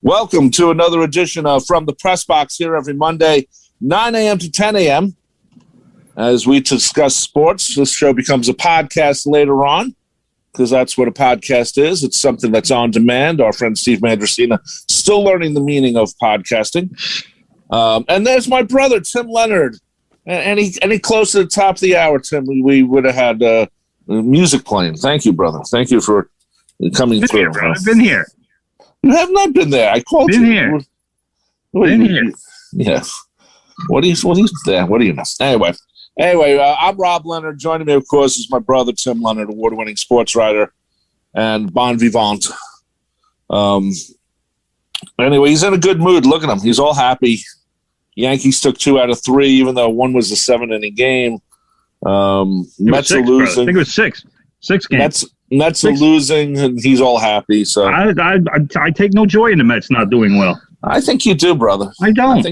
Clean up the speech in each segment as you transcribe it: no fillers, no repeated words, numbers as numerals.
Welcome to another edition of From the Press Box here every Monday, 9 a.m. to 10 a.m. As we discuss sports, this show becomes a podcast later on because that's what a podcast is. It's something that's on demand. Our friend Steve Mandracina still learning the meaning of podcasting. And there's my brother, Tim Leonard. Any close to the top of the hour, Tim, we would have had music playing. Thank you, brother. Thank you for coming through. Here, bro. I've been here. You have not been there. I called you. Here. Been here. Yeah. What do you know? Anyway, I'm Rob Leonard. Joining me, of course, is my brother, Tim Leonard, award-winning sports writer and bon vivant. Anyway, he's in a good mood. Look at him. He's all happy. Yankees took 2 out of 3, even though one was a 7-inning game. Mets are losing. I think it was 6. 6 games. Mets are losing, and he's all happy. So I take no joy in the Mets not doing well. I think you do, brother. I don't.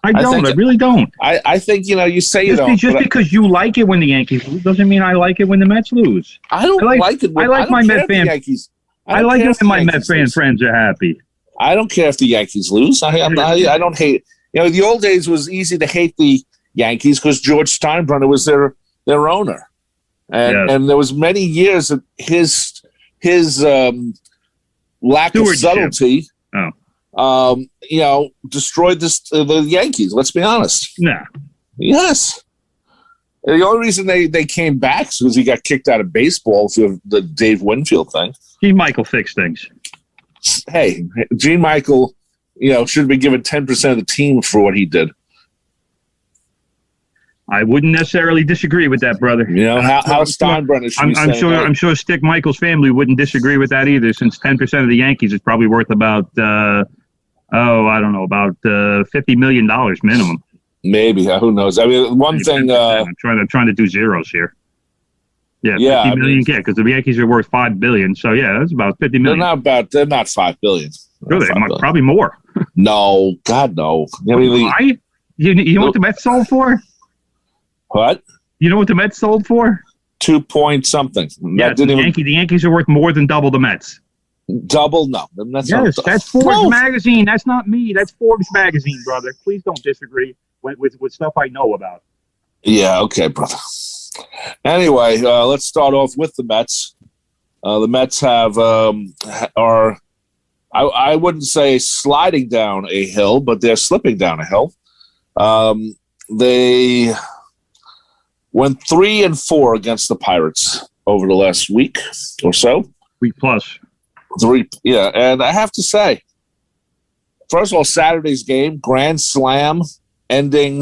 I really don't. I think, you say you don't. Just because you like it when the Yankees lose doesn't mean I like it when the Mets lose. I don't like it. I like my Met fan. I like it when my Met fan friends are happy. I don't care if the Yankees lose. I don't hate. The old days was easy to hate the Yankees because George Steinbrenner was their owner. And there was many years of his lack of subtlety, destroyed the Yankees. Let's be honest. Nah. Yes. The only reason they came back is because he got kicked out of baseball through the Dave Winfield thing. Gene Michael fixed things. Hey, Gene Michael, should have been given 10% of the team for what he did. I wouldn't necessarily disagree with that, brother. How Steinbrenner should be saying I'm sure Stick Michael's family wouldn't disagree with that either, since 10% of the Yankees is probably worth about, $50 million minimum. Maybe. Who knows? I mean, one thing... I'm trying to do zeros here. Yeah, 50 million, because the Yankees are worth $5 billion, so yeah, that's about 50 million. They're not $5 billion. Probably more. No, God, no. Why? You know what the Mets sold for? What? You know what the Mets sold for? 2 point something. Yeah, the Yankees are worth more than double the Mets. Double? No. That's Forbes magazine. That's not me. That's Forbes magazine, brother. Please don't disagree with stuff I know about. Yeah, okay, brother. Anyway, let's start off with the Mets. The Mets are I wouldn't say sliding down a hill, but they're slipping down a hill. They went 3-4 against the Pirates over the last week or so. Week plus. 3, yeah. And I have to say, first of all, Saturday's game, grand slam, ending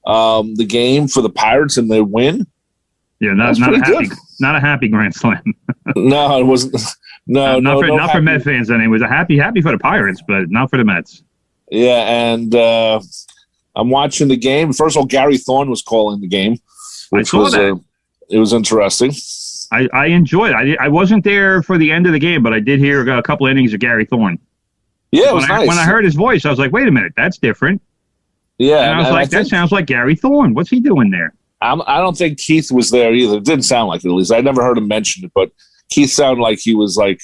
the game for the Pirates and they win. Yeah, not a happy grand slam. No, it wasn't. Not for Met fans. Anyway, it was a happy for the Pirates, but not for the Mets. Yeah, and I'm watching the game. First of all, Gary Thorne was calling the game, which it was interesting. I enjoyed it. I wasn't there for the end of the game, but I did hear a couple innings of Gary Thorne. Yeah, it was nice. When I heard his voice, I was like, wait a minute, that's different. Yeah. And I was like, that sounds like Gary Thorne. What's he doing there? I don't think Keith was there either. It didn't sound like it, at least. I never heard him mention it, but Keith sounded like he was like,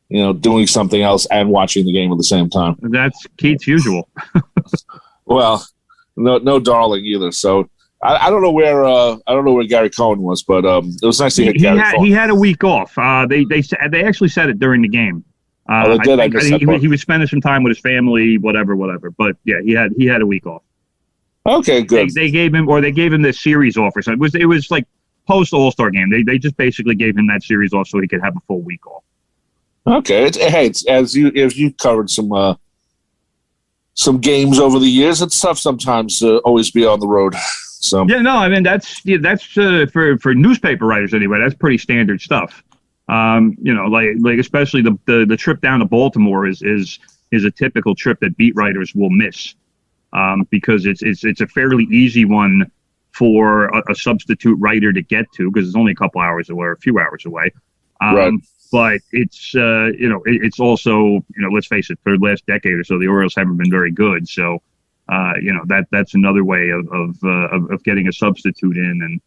doing something else and watching the game at the same time. That's Keith's usual. Well, no darling either. So I don't know where Gary Cohen was, but it was nice to hear Gary Cohen. He had a week off. They actually said it during the game. He was spending some time with his family, whatever. But yeah, he had a week off. Okay, good. They gave him this series off or something. It was like post All-Star game. They just basically gave him that series off so he could have a full week off. Okay, it's as you covered some games over the years. It's tough sometimes to always be on the road. So yeah, no, I mean that's for newspaper writers anyway. That's pretty standard stuff. Like especially the trip down to Baltimore is a typical trip that beat writers will miss. Because it's a fairly easy one for a substitute writer to get to because it's only a couple hours away or a few hours away. Right. But it's it's also let's face it, for the last decade or so the Orioles haven't been very good. So that's another way of getting a substitute in, and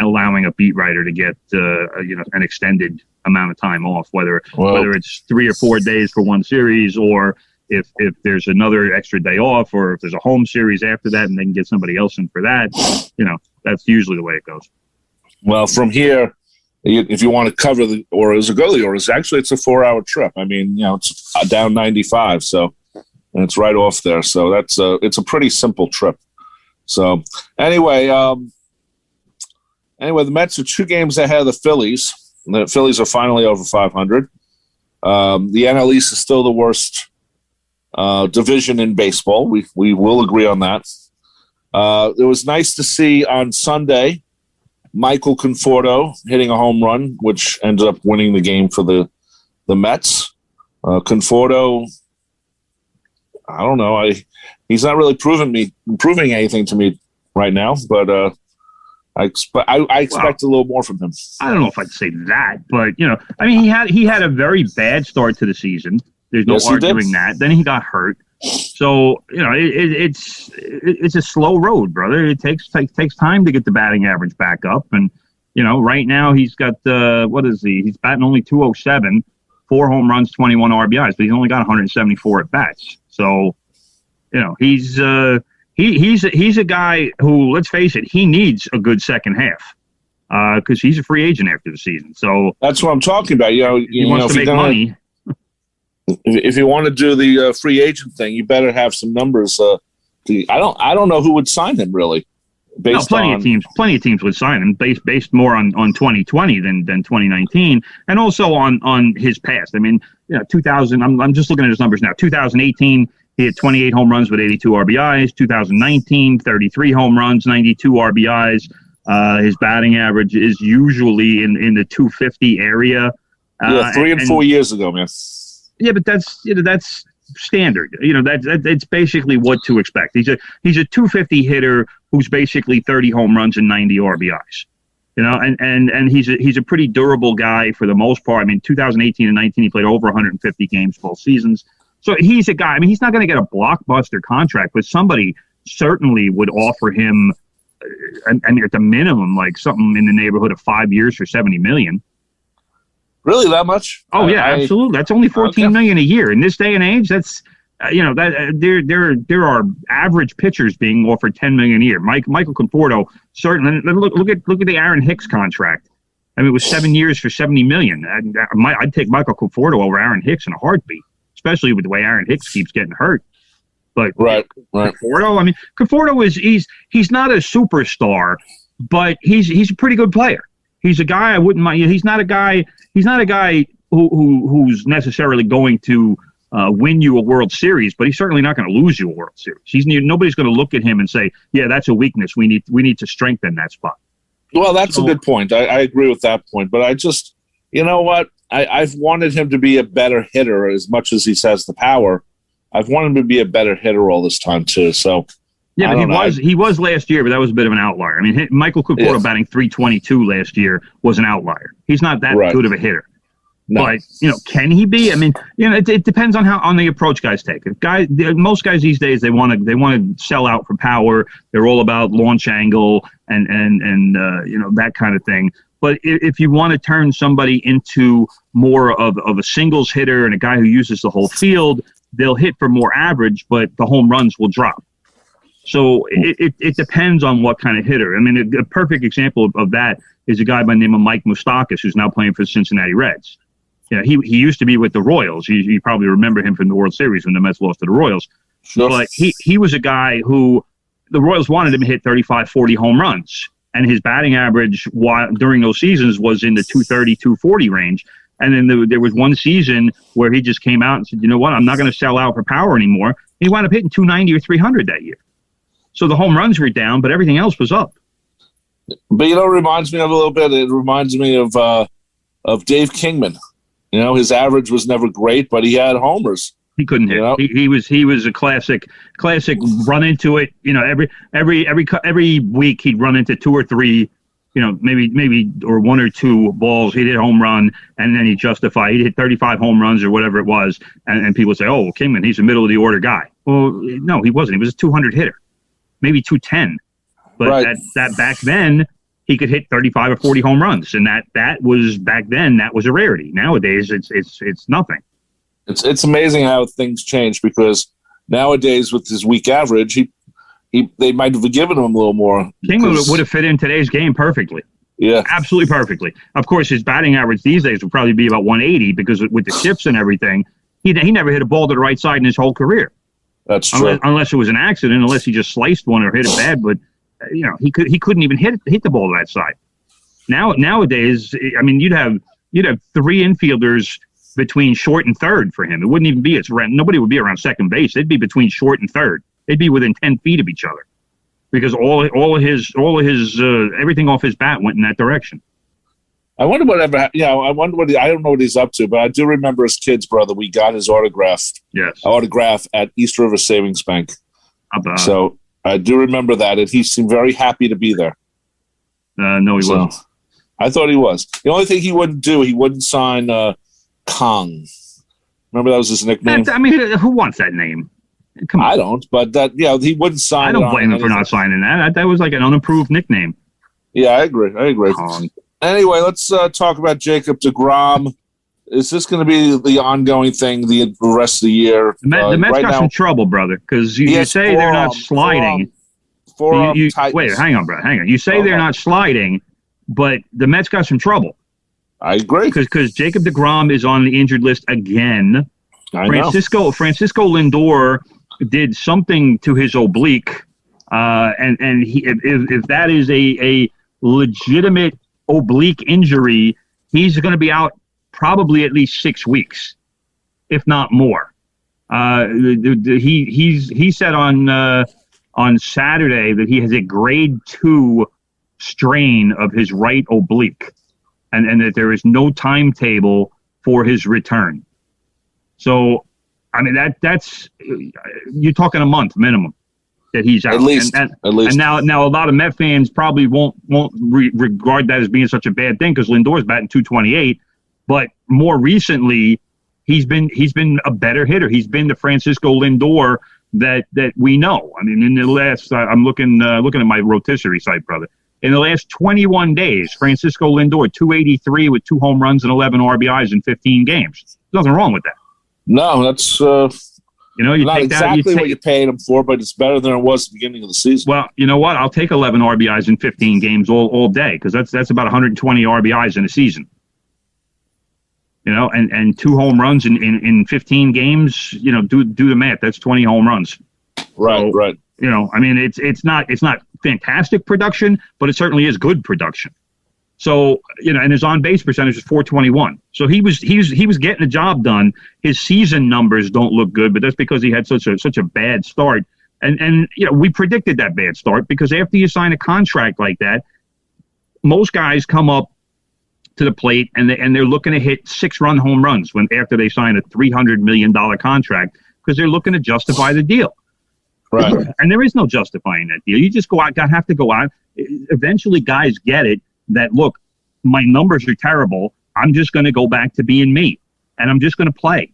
allowing a beat writer to get an extended amount of time off, whether it's 3 or 4 days for one series, or if there's another extra day off, or if there's a home series after that and they can get somebody else in for that. That's usually the way it goes. Well, from here, if you want to cover the Orioles or go to the Orioles, actually it's a 4-hour trip. I mean, it's down 95, so and it's right off there. So it's a pretty simple trip. So anyway, the Mets are 2 games ahead of the Phillies. The Phillies are finally over 500. The NL East is still the worst division in baseball. We will agree on that. It was nice to see on Sunday Michael Conforto hitting a home run, which ended up winning the game for the Mets. Conforto, I don't know. He's not really proving anything to me right now, but I expect a little more from him. I don't know if I'd say that, but he had a very bad start to the season. There's no arguing that. Then he got hurt. So, it's a slow road, brother. It takes time to get the batting average back up. And, right now he's got, he's batting only .207, 4 home runs, 21 RBIs, but he's only got 174 at bats. So, he's a guy who, let's face it, he needs a good second half because he's a free agent after the season. So that's what I'm talking about. He wants to make money. If you want to do the free agent thing, you better have some numbers. I don't know who would sign him really. Plenty of teams would sign him based more on 2020 than 2019, and also on his past. I mean, 2000. I'm just looking at his numbers now. 2018, he had 28 home runs with 82 RBIs. 2019, 33 home runs, 92 RBIs. His batting average is usually in the 250 area. 3 and 4 years ago, man. Yeah, but that's standard. That's basically what to expect. He's a 250 hitter who's basically 30 home runs and 90 RBIs. And he's a pretty durable guy for the most part. I mean, 2018 and 19, he played over 150 games both seasons. So he's a guy. I mean, he's not going to get a blockbuster contract, but somebody certainly would offer him, at the minimum, like something in the neighborhood of 5 years for $70 million. Really, that much? Oh yeah, absolutely. That's only $14 million a year in this day and age. That's that there are average pitchers being offered $10 million a year. Michael Conforto certainly. Look at the Aaron Hicks contract. I mean, it was 7 years for $70 million. I'd take Michael Conforto over Aaron Hicks in a heartbeat, especially with the way Aaron Hicks keeps getting hurt. But right. Conforto, I mean, Conforto he's not a superstar, but he's a pretty good player. He's a guy I wouldn't mind. He's not a guy who's necessarily going to win you a World Series, but he's certainly not going to lose you a World Series. Nobody's going to look at him and say, "Yeah, that's a weakness. We need to strengthen that spot." Well, that's a good point. I agree with that point. But I just, what? I've wanted him to be a better hitter as much as he has the power. I've wanted him to be a better hitter all this time too. So. Yeah, but he was last year, but that was a bit of an outlier. I mean, Michael Conforto batting .322 last year was an outlier. He's not that good of a hitter. No. But, can he be? I mean, it depends on the approach guys take. Most guys these days, they want to sell out for power. They're all about launch angle and that kind of thing. But if you want to turn somebody into more of a singles hitter and a guy who uses the whole field, they'll hit for more average, but the home runs will drop. So it depends on what kind of hitter. I mean, a perfect example of that is a guy by the name of Mike Moustakas, who's now playing for the Cincinnati Reds. He used to be with the Royals. You probably remember him from the World Series when the Mets lost to the Royals. Sure. But he was a guy who the Royals wanted him to hit 35, 40 home runs. And his batting average during those seasons was in the 230, 240 range. And then there was one season where he just came out and said, you know what, I'm not going to sell out for power anymore. He wound up hitting 290 or 300 that year. So the home runs were down, but everything else was up. But it reminds me of a little bit. It reminds me of Dave Kingman. His average was never great, but he had homers. He couldn't hit. He was a classic run into it. Every week he'd run into 2 or 3, maybe or 1 or 2 balls. He'd hit a home run, and then he'd justify. He'd hit 35 home runs or whatever it was, and people would say, "Oh, Kingman, he's a middle of the order guy." Well, no, he wasn't. He was a 200 hitter. Maybe 210, but that back then he could hit 35 or 40 home runs, and that was back then. That was a rarity. Nowadays, it's nothing. It's amazing how things change, because nowadays with his weak average, they might have given him a little more. King would have fit in today's game perfectly. Yeah, absolutely perfectly. Of course, his batting average these days would probably be about 180, because with the shifts and everything, he never hit a ball to the right side in his whole career. That's true. Unless it was an accident, unless he just sliced one or hit it bad. But he couldn't even hit the ball to that side. Nowadays, I mean, you'd have 3 infielders between short and third for him. It wouldn't even be nobody would be around second base. They'd be between short and third. They'd be within 10 feet of each other, because all of his everything off his bat went in that direction. I wonder whatever. I wonder I don't know what he's up to, but I do remember as kids, brother, we got his autograph. Yes. Autograph at East River Savings Bank. So I do remember that, and he seemed very happy to be there. No, he wasn't. I thought he was. The only thing he wouldn't sign Kong. Remember that was his nickname? I mean, who wants that name? Come on. I don't, but he wouldn't sign. I don't blame him for not signing that. That was like an unapproved nickname. Yeah, I agree. Kong. Anyway, let's talk about Jacob DeGrom. Is this going to be the ongoing thing the rest of the year? The Mets got some trouble, brother, because you say they're not sliding. Wait, hang on, bro. Hang on. You say they're not sliding, but the Mets got some trouble. I agree. Because Jacob DeGrom is on the injured list again. Francisco Lindor did something to his oblique, and if that is a legitimate oblique injury, he's going to be out probably at least 6 weeks, if not more. He said on Saturday that he has a grade 2 strain of his right oblique, and that there is no timetable for his return. So, I mean, that's you're talking a month minimum that he's out. At least. And now a lot of Met fans probably won't regard that as being such a bad thing, because Lindor's batting .228, but more recently he's been a better hitter. He's been the Francisco Lindor that we know. I mean, in the last I'm looking at my rotisserie site, brother. In the last 21 days, Francisco Lindor, 283 with 2 home runs and 11 RBIs in 15 games. There's nothing wrong with that. No, that's you not take exactly what you paid him for, but it's better than it was at the beginning of the season. Well, you know what? I'll take 11 RBIs in 15 games all day, because that's about 120 RBIs in a season. And 2 home runs in 15 games. Do the math. That's 20 home runs. Right, right. I mean, it's not fantastic production, but it certainly is good production. So, and his on-base percentage is .421. So he was getting the job done. His season numbers don't look good, but that's because he had such a bad start. And we predicted that bad start, because after you sign a contract like that, most guys come up to the plate and they're looking to hit 6-run home runs after they sign a $300 million contract, because they're looking to justify the deal. Right. And there is no justifying that deal. You just have to go out. Eventually, guys get it that, look, my numbers are terrible. I'm just going to go back to being me, and I'm just going to play.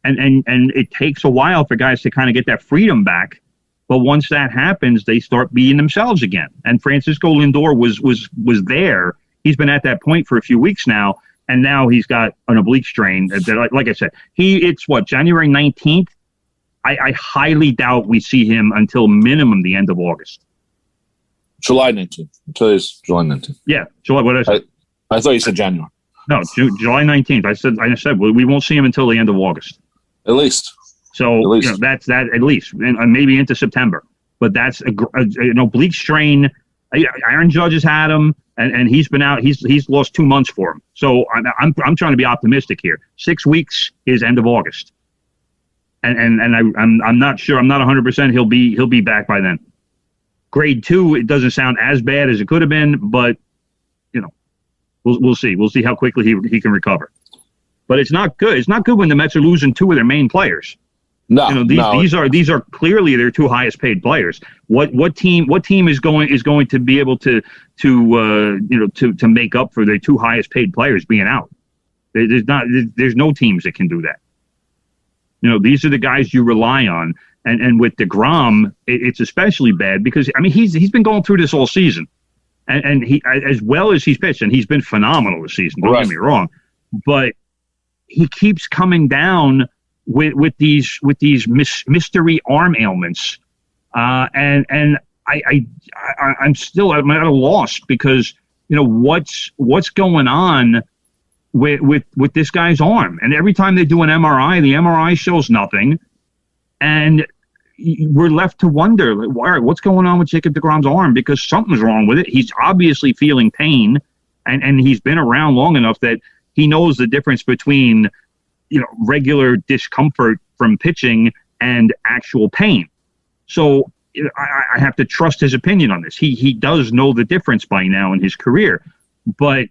And it takes a while for guys to kind of get that freedom back. But once that happens, they start being themselves again. And Francisco Lindor was there. He's been at that point for a few weeks now, and now he's got an oblique strain. Like I said, it's January 19th. I highly doubt we see him until minimum the end of August. July 19th. Today's July 19th. Yeah, July. What did I say? I thought you said January. No, July 19th. I said we won't see him until the end of August. At least. So that's that at least, and maybe into September. But that's an oblique strain. Aaron Judge has had him, and he's been out. He's lost 2 months for him. So I'm trying to be optimistic here. 6 weeks is end of August. And I'm not sure. I'm not 100%. He'll be back by then. Grade 2, it doesn't sound as bad as it could have been, but we'll see. We'll see how quickly he can recover. But it's not good. It's not good when the Mets are losing 2 of their main players. No, these are clearly their 2 highest paid players. What team is going to be able to make up for their 2 highest paid players being out? There's no teams that can do that. These are the guys you rely on, and with DeGrom, it's especially bad because he's been going through this all season. and he, as well as he's pitched, and he's been phenomenal this season. Don't get me wrong, but he keeps coming down with these mystery arm ailments, and I'm still at a loss because what's going on with this guy's arm. And every time they do an MRI, the MRI shows nothing. And we're left to wonder, all right, what's going on with Jacob DeGrom's arm? Because something's wrong with it. He's obviously feeling pain, and he's been around long enough that he knows the difference between, regular discomfort from pitching and actual pain. So I have to trust his opinion on this. He does know the difference by now in his career. But,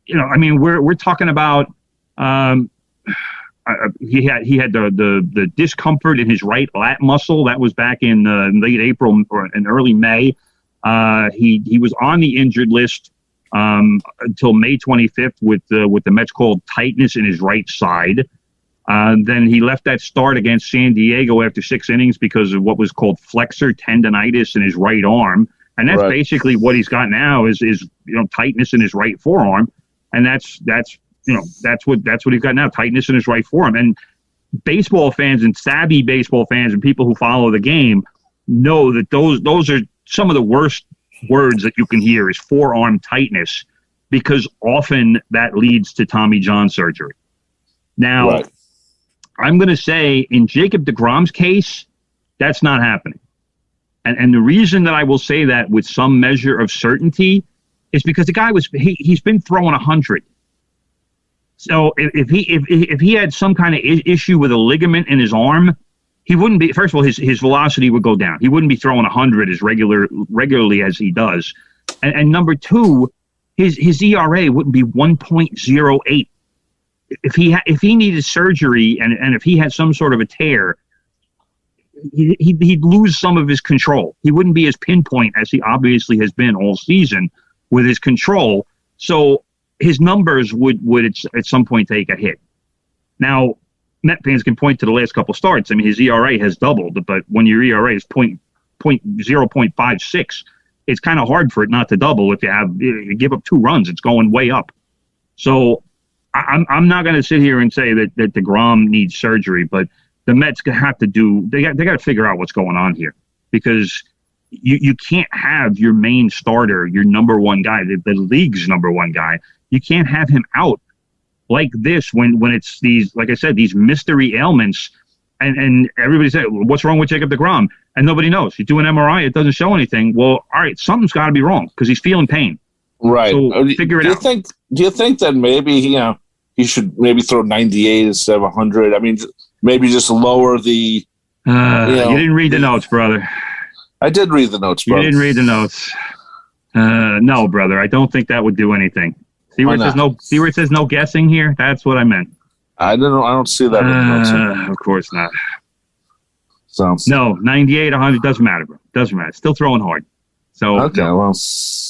we're talking about he had the discomfort in his right lat muscle. That was back in late April or in early May. He was on the injured list until May 25th with the Mets called tightness in his right side. Then he left that start against San Diego after 6 innings because of what was called flexor tendonitis in his right arm. And that's basically what he's got now is tightness in his right forearm. And that's what he's got now, tightness in his right forearm. And baseball fans and savvy baseball fans and people who follow the game know that those are some of the worst words that you can hear is forearm tightness, because often that leads to Tommy John surgery. Now, I'm going to say in Jacob DeGrom's case, that's not happening. And the reason that I will say that with some measure of certainty is because the guy he's been throwing 100. So if he had some kind of issue with a ligament in his arm, he wouldn't be. First of all, his velocity would go down. He wouldn't be throwing 100 as regularly as he does. And number two, his ERA wouldn't be 1.08. If he needed surgery and if he had some sort of a tear, he'd lose some of his control. He wouldn't be as pinpoint as he obviously has been all season with his control. So his numbers would at some point take a hit. Now, Met fans can point to the last couple starts. I mean, his ERA has doubled, but when your ERA is 0.56, it's kind of hard for it not to double. If you give up 2 runs, it's going way up. So I'm not going to sit here and say that DeGrom needs surgery, but the Mets have to they got to figure out what's going on here, because you can't have your main starter, your number one guy, the league's number one guy. You can't have him out like this when it's these, like I said, these mystery ailments, and everybody said, well, what's wrong with Jacob DeGrom? And nobody knows. You do an MRI, it doesn't show anything. Well, all right, something's got to be wrong because he's feeling pain. Right. So figure it out. Do you think that maybe he should maybe throw 98 instead of 100? I mean, maybe just lower the. You didn't read the notes, brother. I did read the notes, brother. You didn't read the notes. No, brother. I don't think that would do anything. See where it says no guessing here? That's what I meant. I don't see that in the notes. Of course not. So no, 98, 100 doesn't matter, bro. Doesn't matter. Still throwing hard. So okay, no. Well,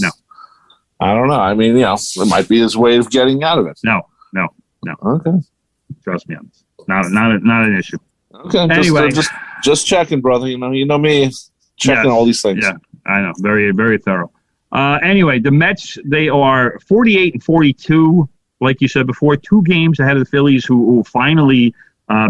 no. I don't know. I mean, it might be his way of getting out of it. No. Okay. Trust me on this. Not an issue. Okay. Anyway, just checking, brother. You know me, checking all these things. Yeah, I know. Very, very thorough. Anyway, the Mets, they are 48-42, like you said before, 2 games ahead of the Phillies, who finally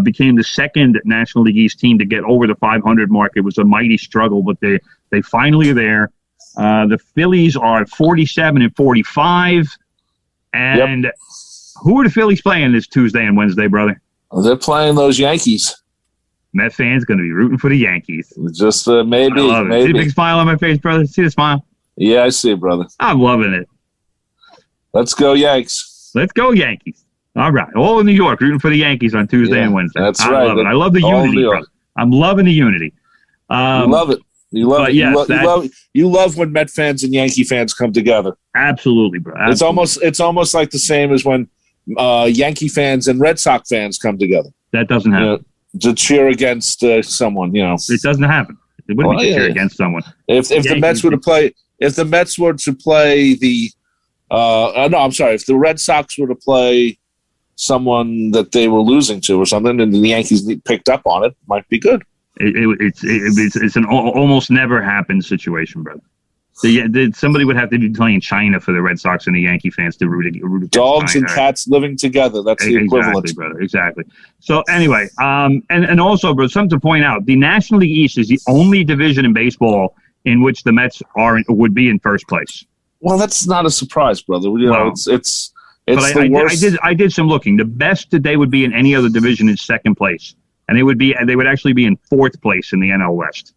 became the second National League East team to get over the 500 mark. It was a mighty struggle, but they finally are there. The Phillies are 47-45, and who are the Phillies playing this Tuesday and Wednesday, brother? They're playing those Yankees. Met fans going to be rooting for the Yankees. Just maybe. See the big smile on my face, brother? See the smile? Yeah, I see it, brother. I'm loving it. Let's go, Yanks. Let's go, Yankees. All right. All in New York, rooting for the Yankees on Tuesday and Wednesday. That's I right. love it. I love the unity, bro. I'm loving the unity. You love it. You love it. You love when Met fans and Yankee fans come together. Absolutely, bro. Absolutely. It's almost like the same as when Yankee fans and Red Sox fans come together. That doesn't happen. To cheer against someone, It doesn't happen. It wouldn't be to cheer against someone. If the Mets were to play, if the Mets were to play the, if the Red Sox were to play someone that they were losing to or something, and the Yankees picked up on it, might be good. It's an almost never happened situation, brother. Somebody would have to be playing China for the Red Sox and the Yankee fans to root against dogs China. and cats living together. That's the equivalent. Exactly, brother. Exactly. So anyway, and also, bro, something to point out: the National League East is the only division in baseball in which the Mets would be in first place. Well, that's not a surprise, brother. You know, it's the worst. I did some looking. The best that they would be in any other division is second place, and they would actually be in fourth place in the NL West.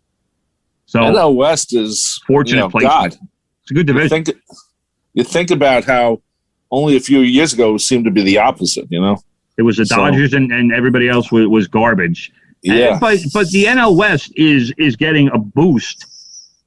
So NL West is fortunate placement. God. It's a good division. You think about how only a few years ago it seemed to be the opposite. You know, it was the Dodgers and everybody else was garbage. Yeah, but the NL West is getting a boost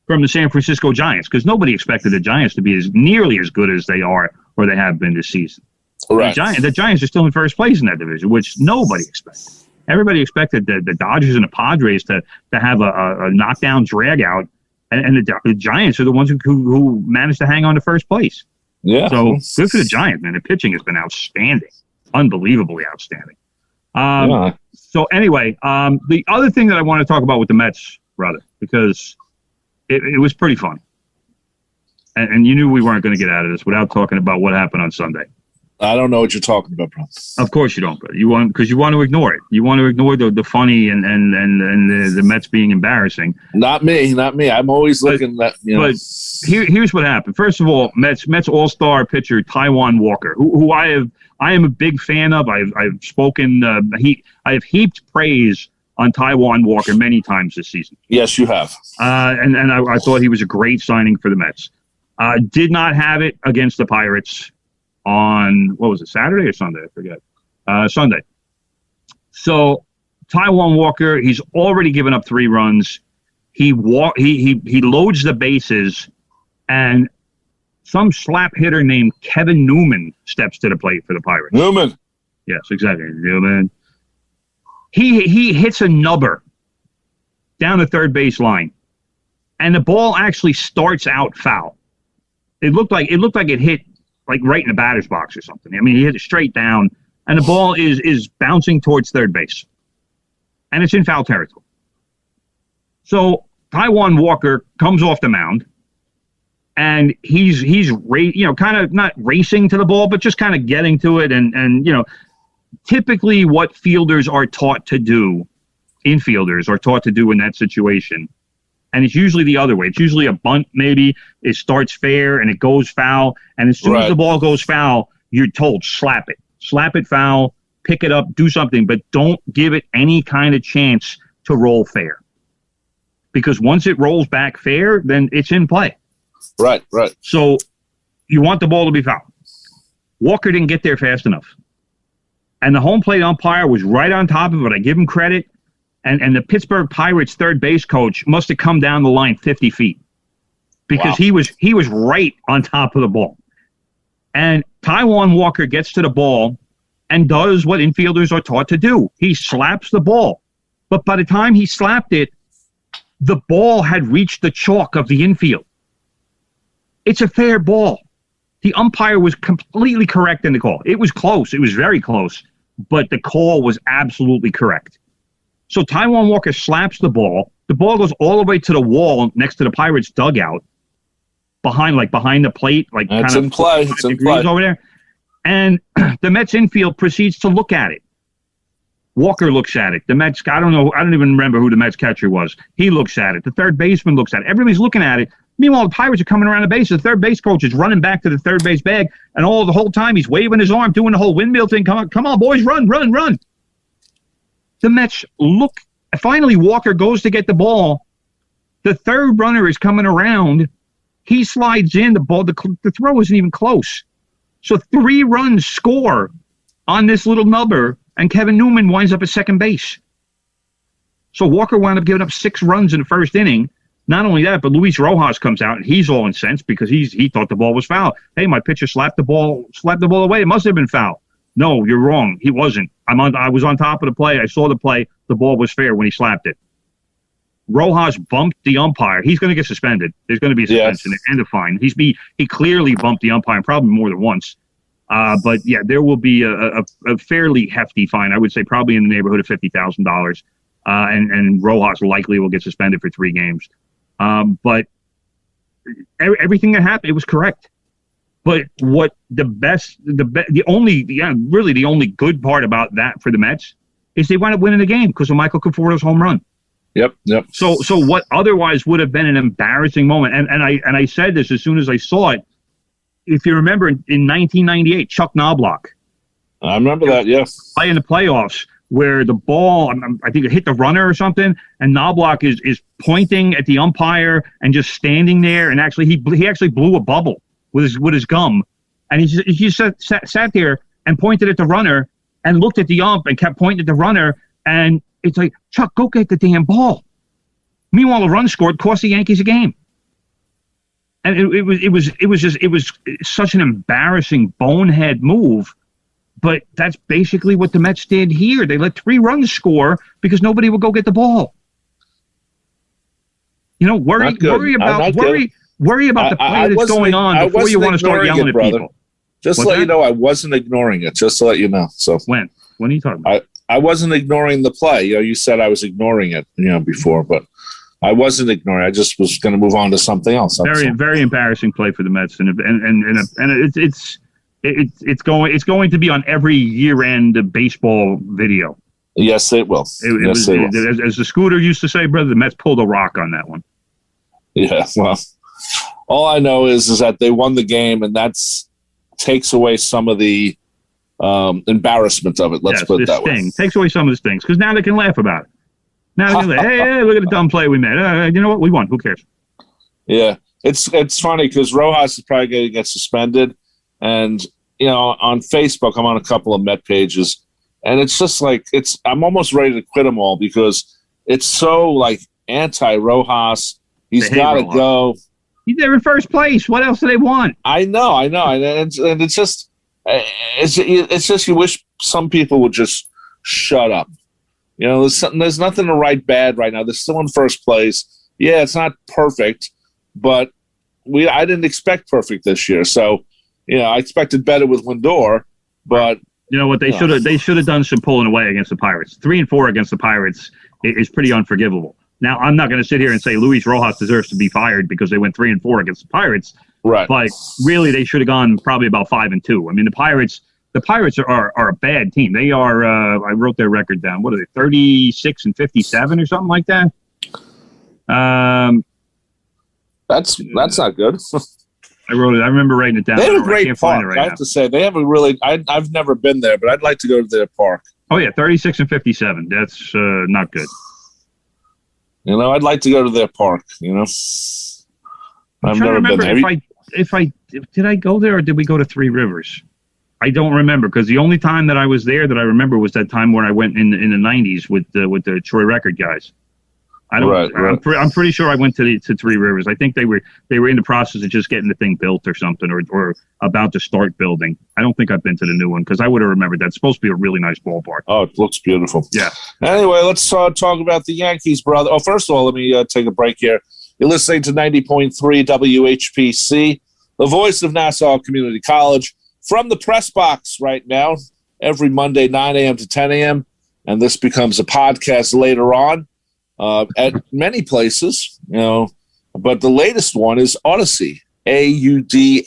from the San Francisco Giants, because nobody expected the Giants to be nearly as good as they are or they have been this season. Right. The Giants are still in first place in that division, which nobody expected. Everybody expected the Dodgers and the Padres to have a knockdown drag out, and the Giants are the ones who managed to hang on to first place. Yeah. So good for the Giants, man. The pitching has been outstanding, unbelievably outstanding. So anyway, the other thing that I want to talk about with the Mets, brother, because it was pretty fun. And you knew we weren't going to get out of this without talking about what happened on Sunday. I don't know what you're talking about, bro. Of course you don't, brother. Because you want to ignore it. You want to ignore the funny and the Mets being embarrassing. Not me. I'm always looking at, you know. But here's what happened. First of all, Mets All-Star pitcher Taillon Walker, who I am a big fan of. I've spoken. I have heaped praise on Taillon Walker many times this season. Yes, you have. And I thought he was a great signing for the Mets. Did not have it against the Pirates on, what was it, Saturday or Sunday? I forget. Sunday. So Taillon Walker, he's already given up 3 runs. He loads the bases, and some slap hitter named Kevin Newman steps to the plate for the Pirates. Newman. Yes, exactly. Newman. He hits a nubber down the third base line, and the ball actually starts out foul. It looked like it hit like right in the batter's box or something. I mean, he hit it straight down, and the ball is bouncing towards third base, and it's in foul territory. So Taillon Walker comes off the mound, and he's kind of not racing to the ball, but just kind of getting to it, and typically what infielders are taught to do in that situation. And it's usually the other way. It's usually a bunt, maybe. It starts fair and it goes foul. And as soon as the ball goes foul, you're told, slap it. Slap it foul, pick it up, do something. But don't give it any kind of chance to roll fair. Because once it rolls back fair, then it's in play. Right. So you want the ball to be foul. Walker didn't get there fast enough. And the home plate umpire was right on top of it. I give him credit. And the Pittsburgh Pirates third base coach must have come down the line 50 feet because he was right on top of the ball. And Taillon Walker gets to the ball and does what infielders are taught to do. He slaps the ball. But by the time he slapped it, the ball had reached the chalk of the infield. It's a fair ball. The umpire was completely correct in the call. It was close. It was very close. But the call was absolutely correct. So Taillon Walker slaps the ball. The ball goes all the way to the wall next to the Pirates dugout, behind the plate, like it's kind of in play. It's in play over there. And the Mets infield proceeds to look at it. Walker looks at it. The Mets, I don't even remember who the Mets catcher was. He looks at it. The third baseman looks at it. Everybody's looking at it. Meanwhile, the Pirates are coming around the base. The third base coach is running back to the third base bag, and the whole time he's waving his arm, doing the whole windmill thing. Come on, boys, run. The Mets look. Finally, Walker goes to get the ball. The third runner is coming around. He slides in. The ball. The throw isn't even close. So 3 runs score on this little nubber, and Kevin Newman winds up at second base. So Walker wound up giving up 6 runs in the first inning. Not only that, but Luis Rojas comes out, and he's all incensed because he thought the ball was foul. Hey, my pitcher slapped the ball away. It must have been foul. No, you're wrong. He wasn't. I was on top of the play. I saw the play. The ball was fair when he slapped it. Rojas bumped the umpire. He's going to get suspended. There's going to be a suspension and a fine. He clearly bumped the umpire, probably more than once. But yeah, there will be a fairly hefty fine. I would say probably in the neighborhood of $50,000. And Rojas likely will get suspended for 3 games. But everything that happened, it was correct. But what the only good part about that for the Mets is they wound up winning the game because of Michael Conforto's home run. Yep. So what otherwise would have been an embarrassing moment, and I said this as soon as I saw it. If you remember, in 1998, Chuck Knobloch. I remember that. Yes. Play in the playoffs where the ball, I think it hit the runner or something, and Knobloch is pointing at the umpire and just standing there, and actually he actually blew a bubble with his gum, and he just sat there and pointed at the runner and looked at the ump and kept pointing at the runner, and it's like, Chuck, go get the damn ball. Meanwhile, the run scored, cost the Yankees a game. And it was such an embarrassing bonehead move, but that's basically what the Mets did here. They let 3 runs score because nobody would go get the ball. Worry about the play that's going on before you want to start yelling at people. Just to let you know, I wasn't ignoring it. Just to let you know. So when are you talking about? I wasn't ignoring the play. You said I was ignoring it, before, but I wasn't ignoring. I just was going to move on to something else. Very embarrassing play for the Mets, and it's going to be on every year-end baseball video. Yes, it will. As the Scooter used to say, brother, the Mets pulled a rock on that one. Yeah, well, all I know is that they won the game, and that's takes away some of the embarrassment of it. Let's put it that way. Takes away some of the stings because now they can laugh about it. Now they can say, hey, look at the dumb play we made. You know what? We won. Who cares? Yeah, it's funny because Rojas is probably going to get suspended, and on Facebook I'm on a couple of Met pages, and it's just like I'm almost ready to quit them all because it's so like anti-Rojas. He's got to go. He's there in first place. What else do they want? I know, and it's just you wish some people would just shut up. There's nothing to write bad right now. They're still in first place. Yeah, it's not perfect, but I didn't expect perfect this year. So, I expected better with Lindor, but you know what they should have done some pulling away against the Pirates. 3-4 against the Pirates is pretty unforgivable. Now, I'm not going to sit here and say Luis Rojas deserves to be fired because they went 3-4 against the Pirates. Right. But really, they should have gone probably about 5-2. I mean, the Pirates are a bad team. They are. I wrote their record down. What are they? 36-57 or something like that. That's not good. I wrote it. I remember writing it down. They have a great park. I have to say they have a really. I've never been there, but I'd like to go to their park. Oh yeah, 36-57. That's not good. I'd like to go to their park. I've never been there. Did I go there or did we go to Three Rivers? I don't remember because the only time that I was there that I remember was that time where I went in the 90s with the Troy Record guys. Right. I'm pretty sure I went to Three Rivers. I think they were in the process of just getting the thing built or something or about to start building. I don't think I've been to the new one because I would have remembered that. It's supposed to be a really nice ballpark. Oh, it looks beautiful. Yeah. Anyway, let's talk about the Yankees, brother. Oh, first of all, let me take a break here. You're listening to 90.3 WHPC, the voice of Nassau Community College, from the press box right now, every Monday, 9 a.m. to 10 a.m., and this becomes a podcast later on at many places, but the latest one is Odyssey, AUDACY.com,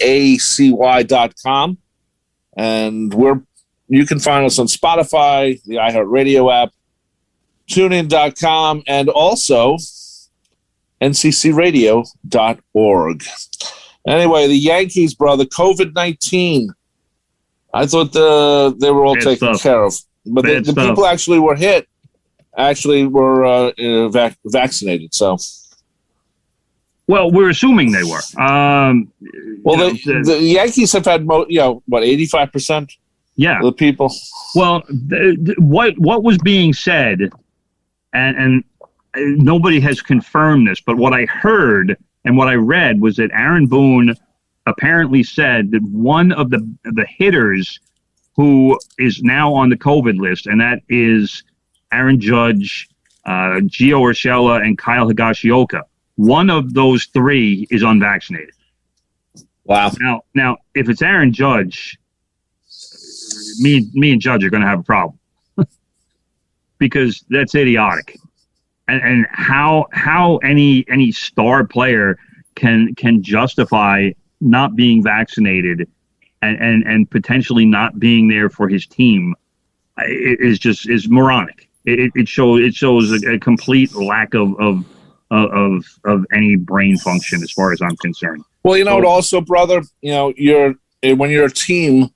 and you can find us on Spotify, the iHeartRadio app, TuneIn.com, and also nccradio.org. Anyway, the Yankees, brother, COVID-19. I thought they were all taken care of. But the people actually were hit, were vaccinated. So, well, we're assuming they were. The Yankees have had 85%. Yeah, of the people. Well, what was being said, and nobody has confirmed this, but what I heard and what I read was that Aaron Boone apparently said that one of the hitters who is now on the COVID list, and that is Aaron Judge, Gio Urshela, and Kyle Higashioka. One of those three is unvaccinated. Wow. Now, if it's Aaron Judge, me and Judge are going to have a problem because that's idiotic. And how any star player can justify not being vaccinated and potentially not being there for his team is moronic. It shows a complete lack of any brain function as far as I'm concerned. Well, what also, brother, when you're a team,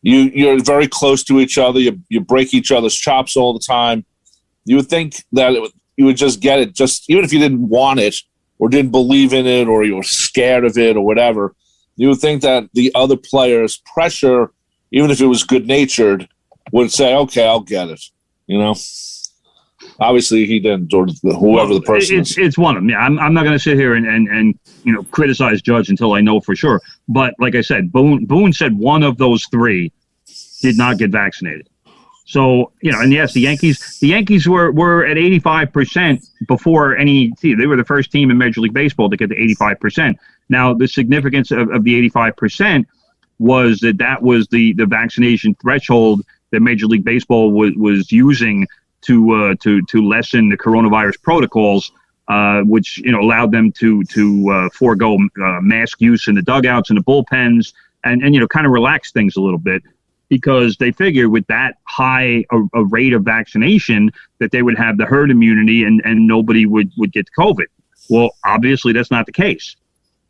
you're very close to each other. You break each other's chops all the time. You would think that you would just get it, just even if you didn't want it or didn't believe in it or you were scared of it or whatever. You would think that the other players' pressure, even if it was good-natured, would say, "Okay, I'll get it." Obviously, he didn't, or whoever the person is. It's one of them. Yeah, I'm not going to sit here and criticize Judge until I know for sure. But like I said, Boone said one of those three did not get vaccinated. So and yes, the Yankees were at 85% before any. They were the first team in Major League Baseball to get to 85%. Now, the significance of the 85% was that was the vaccination threshold that Major League Baseball was using to lessen the coronavirus protocols, which allowed them to forego mask use in the dugouts and the bullpens, and kind of relax things a little bit, because they figured with that high a rate of vaccination that they would have the herd immunity and nobody would get COVID. Well, obviously that's not the case,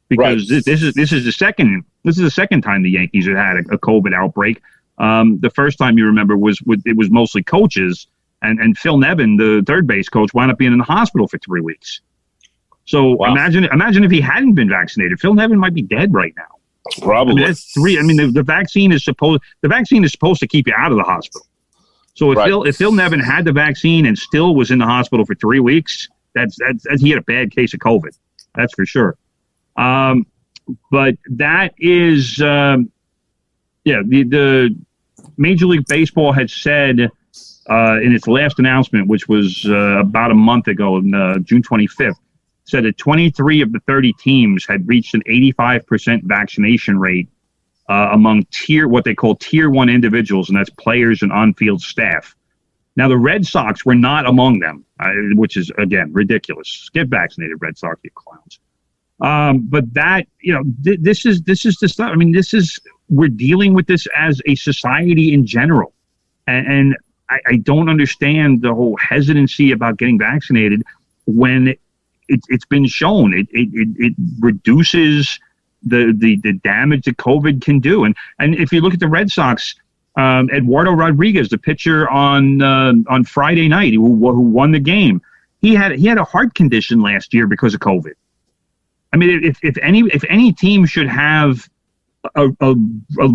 because right. This is the second time the Yankees had a COVID outbreak. The first time, you remember, it was mostly coaches, and Phil Nevin, the third base coach, wound up being in the hospital for 3 weeks. So wow. Imagine if he hadn't been vaccinated. Phil Nevin might be dead right now. Probably. That's three. The vaccine is supposed to keep you out of the hospital. So if Phil Nevin had the vaccine and still was in the hospital for 3 weeks, that's he had a bad case of COVID. That's for sure. But that is the Major League Baseball had said in its last announcement, which was about a month ago, on June 25th, said that 23 of the 30 teams had reached an 85% vaccination rate among what they call tier 1 individuals, and that's players and on-field staff. Now, the Red Sox were not among them, which is, again, ridiculous. Get vaccinated, Red Sox, you clowns. But that, this is the stuff. We're dealing with this as a society in general. And I don't understand the whole hesitancy about getting vaccinated when it's been shown it reduces the damage that COVID can do. And if you look at the Red Sox, Eduardo Rodriguez, the pitcher on Friday night, who won the game, he had a heart condition last year because of COVID. If any team should have a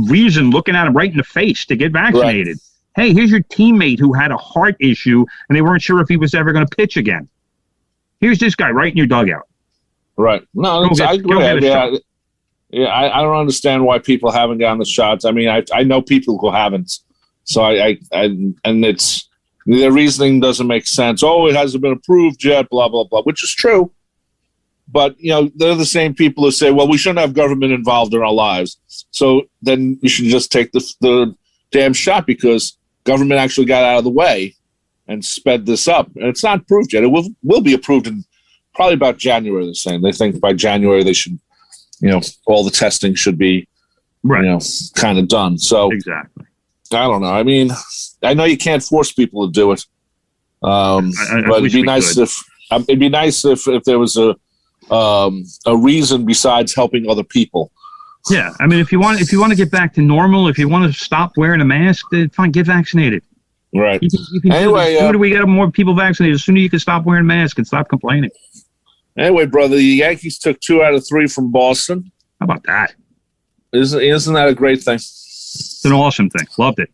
reason looking at him right in the face to get vaccinated. Right. Hey, here's your teammate who had a heart issue and they weren't sure if he was ever going to pitch again. Here's this guy right in your dugout. Right. No, I agree. I don't understand why people haven't gotten the shots. I know people who haven't. So and it's their reasoning doesn't make sense. Oh, it hasn't been approved yet, blah, blah, blah, which is true. But, they're the same people who say, well, we shouldn't have government involved in our lives. So then you should just take the damn shot because government actually got out of the way and sped this up. And it's not approved yet. It will be approved in probably about January, they're saying. They think by January they should, all the testing should be, kind of done. So exactly. I don't know. I know you can't force people to do it. But it'd be nice if there was a reason besides helping other people. Yeah, if you want to get back to normal, if you want to stop wearing a mask, then fine, get vaccinated. Right. You can anyway, the sooner we get more people vaccinated, the sooner you can stop wearing masks and stop complaining. Anyway, brother, the Yankees took 2 out of 3 from Boston. How about that? Isn't that a great thing? It's an awesome thing. Loved it.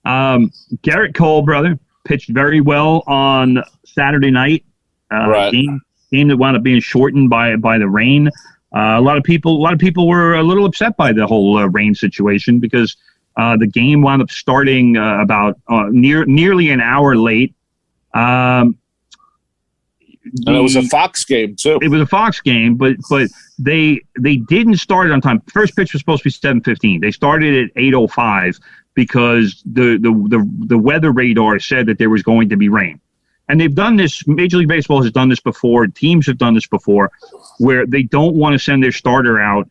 Gerrit Cole, brother, pitched very well on Saturday night. Right. Game that wound up being shortened by the rain. A lot of people were a little upset by the whole rain situation because the game wound up starting about nearly an hour late. And it was a Fox game too. It was a Fox game, but they didn't start it on time. First pitch was supposed to be 7:15. They started at 8:05 because the weather radar said that there was going to be rain. And they've done this, Major League Baseball has done this before, teams have done this before, where they don't want to send their starter out,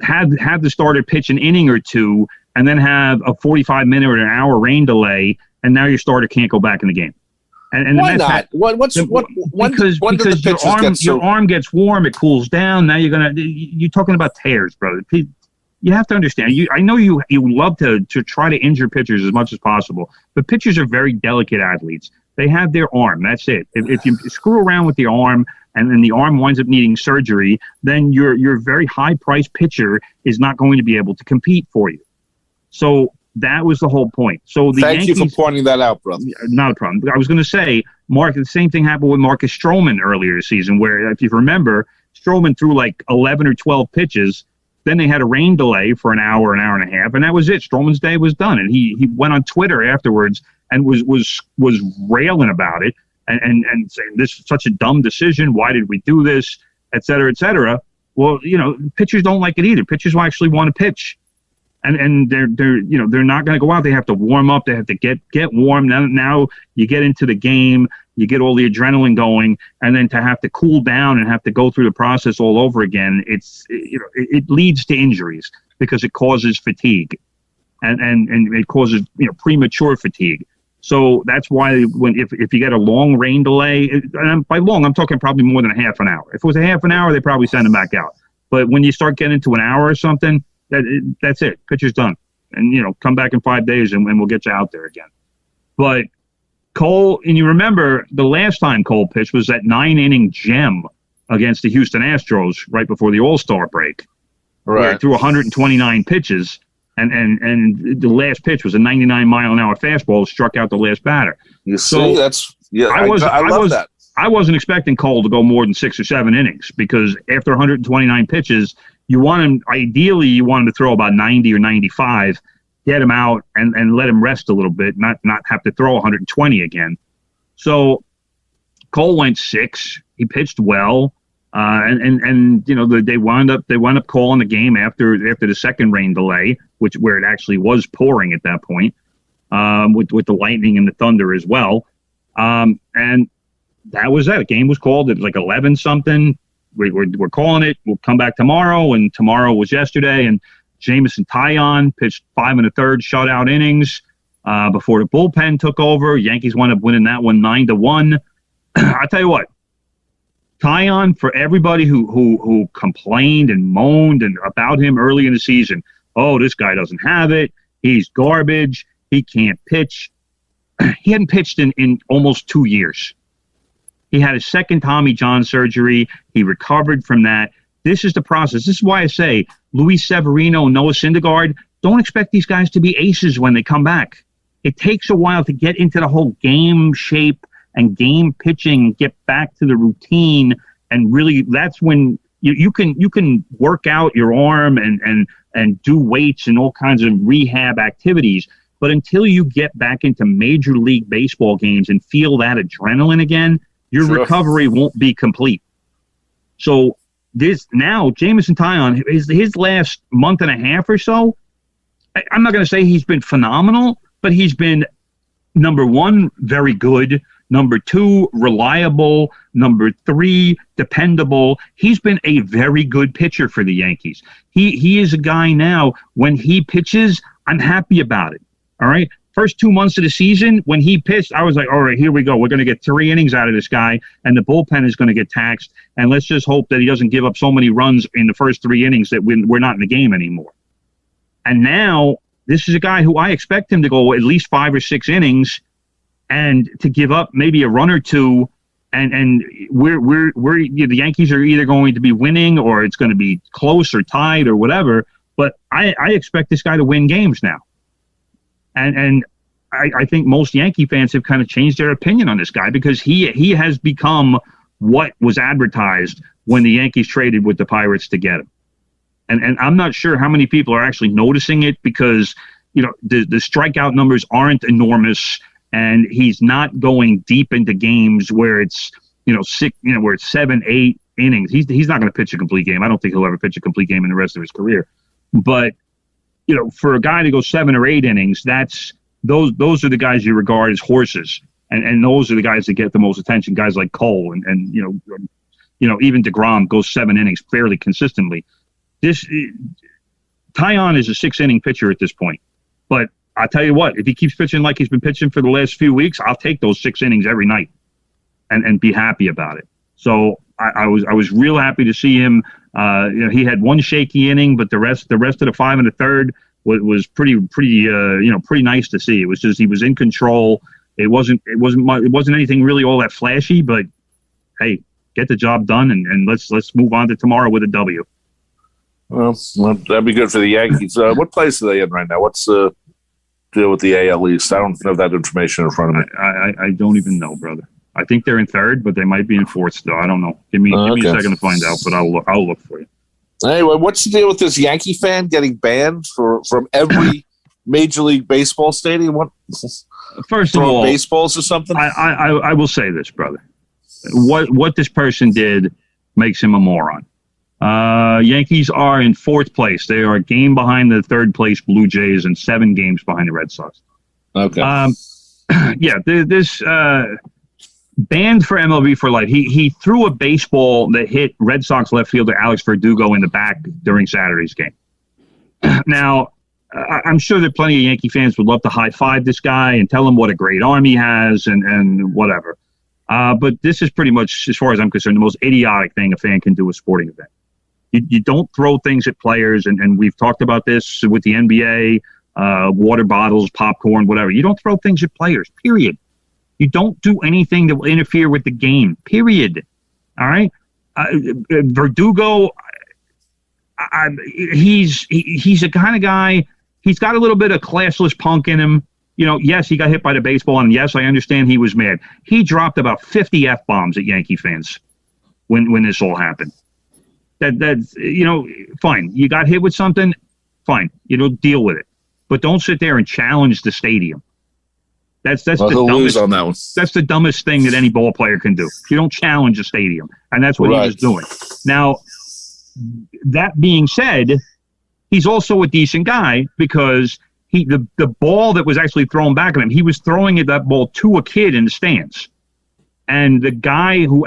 have the starter pitch an inning or two, and then have a 45-minute or an hour rain delay, and now your starter can't go back in the game. And why not? Because your arm gets warm, it cools down. Now you're talking about tears, brother. You have to understand. I know you love to try to injure pitchers as much as possible, but pitchers are very delicate athletes. They have their arm. That's it. If you screw around with the arm and then the arm winds up needing surgery, then your very high-priced pitcher is not going to be able to compete for you. So that was the whole point. So the Thank you for pointing that out, brother. Not a problem. I was going to say, Mark, the same thing happened with Marcus Stroman earlier this season, where, if you remember, Stroman threw like 11 or 12 pitches. Then they had a rain delay for an hour and a half, and that was it. Stroman's day was done. And he went on Twitter afterwards and was railing about it and saying, this is such a dumb decision. Why did we do this? Et cetera, et cetera. Well, pitchers don't like it either. Pitchers will actually want to pitch. And they're not going to go out. They have to warm up. They have to get warm. Now you get into the game, you get all the adrenaline going, and then to have to cool down and have to go through the process all over again, it leads to injuries because it causes fatigue, and it causes premature fatigue. So that's why if you get a long rain delay, and by long I'm talking probably more than a half an hour. If it was a half an hour, they probably send him back out. But when you start getting to an hour or something, that's it. Pitcher's done. And, come back in 5 days and we'll get you out there again. But Cole, and you remember the last time Cole pitched was that 9-inning gem against the Houston Astros right before the All-Star break. Right. Where he threw 129 pitches, and the last pitch was a 99-mile-an-hour fastball that struck out the last batter. You see, I love that. I wasn't expecting Cole to go more than 6 or 7 innings because after 129 pitches, you want him to throw about 90 or 95, get him out and let him rest a little bit, not have to throw 120 again. So Cole went 6. He pitched well. They wound up calling the game after the second rain delay, where it actually was pouring at that point, with the lightning and the thunder as well. And that was that. The game was called. It was like 11 something. We're calling it. We'll come back tomorrow, and tomorrow was yesterday. And Jameson Taillon pitched 5 1/3 shutout innings before the bullpen took over. Yankees wound up winning that one 9-1. I tell you what, Taillon, for everybody who complained and moaned about him early in the season, oh, this guy doesn't have it. He's garbage. He can't pitch. He hadn't pitched in almost 2 years. He had his second Tommy John surgery. He recovered from that. This is the process. This is why I say Luis Severino, Noah Syndergaard, don't expect these guys to be aces when they come back. It takes a while to get into the whole game shape and game pitching, get back to the routine, and really that's when you can work out your arm and do weights and all kinds of rehab activities. But until you get back into Major League Baseball games and feel that adrenaline again, your recovery won't be complete. So Jameson Taillon, his last month and a half or so, I'm not going to say he's been phenomenal, but he's been, number 1, very good. Number 2, reliable. Number 3, dependable. He's been a very good pitcher for the Yankees. He is a guy now, when he pitches, I'm happy about it. All right? First 2 months of the season, when he pitched, I was like, all right, here we go. We're going to get 3 innings out of this guy, and the bullpen is going to get taxed. And let's just hope that he doesn't give up so many runs in the first 3 innings that we're not in the game anymore. And now this is a guy who I expect him to go at least 5 or 6 innings and to give up maybe a run or two. And the Yankees are either going to be winning or it's going to be close or tied or whatever. But I expect this guy to win games now. And I think most Yankee fans have kind of changed their opinion on this guy because he has become what was advertised when the Yankees traded with the Pirates to get him. And I'm not sure how many people are actually noticing it because, the strikeout numbers aren't enormous and he's not going deep into games where it's, where it's 7, 8 innings. He's not going to pitch a complete game. I don't think he'll ever pitch a complete game in the rest of his career. But for a guy to go 7 or 8 innings, those are the guys you regard as horses. And those are the guys that get the most attention, guys like Cole and even DeGrom goes 7 innings fairly consistently. Taillon is a 6-inning pitcher at this point. But I'll tell you what, if he keeps pitching like he's been pitching for the last few weeks, I'll take those 6 innings every night and be happy about it. So I was real happy to see him. He had one shaky inning, but the rest of the 5 1/3 was pretty nice to see. It was just he was in control. It wasn't anything really all that flashy, but hey, get the job done and let's move on to tomorrow with a W. Well, that'd be good for the Yankees. What place are they in right now? What's the deal with the AL East? I don't have that information in front of me. I don't even know, brother. I think they're in 3rd, but they might be in 4th still. I don't know. Give me a second to find out, but I'll look for you. Anyway, what's the deal with this Yankee fan getting banned from every Major League Baseball stadium? What? First of all, baseballs or something? I will say this, brother. What this person did makes him a moron. Yankees are in 4th place. They are a game behind the 3rd place Blue Jays and 7 games behind the Red Sox. Okay. This banned for MLB for life. He threw a baseball that hit Red Sox left fielder Alex Verdugo in the back during Saturday's game. Now, I'm sure that plenty of Yankee fans would love to high-five this guy and tell him what a great arm he has and whatever. But this is pretty much, as far as I'm concerned, the most idiotic thing a fan can do at a sporting event. You don't throw things at players, and we've talked about this with the NBA, water bottles, popcorn, whatever. You don't throw things at players, period. You don't do anything that will interfere with the game, period. All right? Verdugo, he's the kind of guy, he's got a little bit of classless punk in him. Yes, he got hit by the baseball, and yes, I understand he was mad. He dropped about 50 F-bombs at Yankee fans when this all happened. That's fine. You got hit with something, fine. Deal with it. But don't sit there and challenge the stadium. That's the dumbest on that one. That's the dumbest thing that any ball player can do. You don't challenge a stadium, and that's what he was doing. Now, that being said, he's also a decent guy because the ball that was actually thrown back at him, he was throwing that ball to a kid in the stands, and the guy who